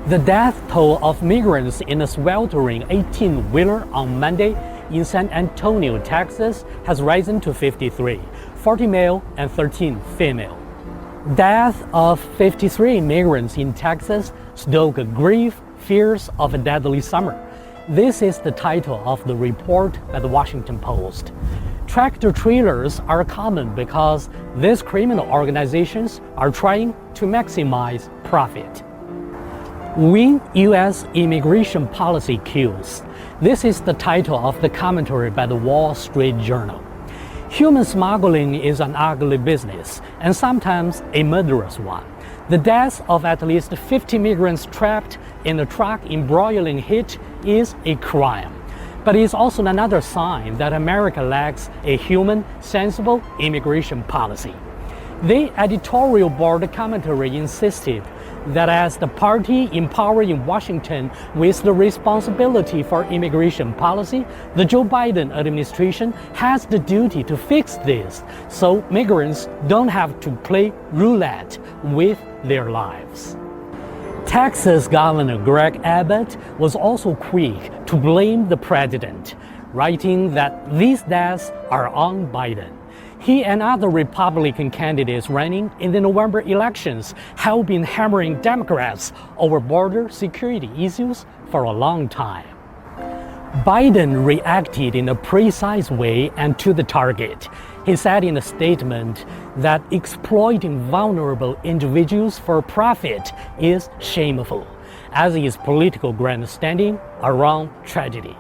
The death toll of migrants in a sweltering 18-wheeler on Monday in San Antonio, Texas, has risen to 53, 40 male and 13 female. Death of 53 migrants in Texas stoke grief, fears of a deadly summer. This is the title of the report by the Washington Post. Tractor-trailers are common because these criminal organizations are trying to maximize profit. When U.S. immigration policy kills. This is the title of the commentary by the Wall Street Journal. Human smuggling is an ugly business, and sometimes a murderous one. The death of at least 50 migrants trapped in a truck in broiling heat is a crime. But it's also another sign that America lacks a human, sensible immigration policy. The editorial board commentary insisted that as the party in power in Washington with the responsibility for immigration policy, the Joe Biden administration has the duty to fix this so migrants don't have to play roulette with their lives. Texas Governor Greg Abbott was also quick to blame the president, writing that these deaths are on Biden. He and other Republican candidates running in the November elections have been hammering Democrats over border security issues for a long time. Biden reacted in a precise way and to the target. He said in a statement that exploiting vulnerable individuals for profit is shameful, as is political grandstanding around tragedy.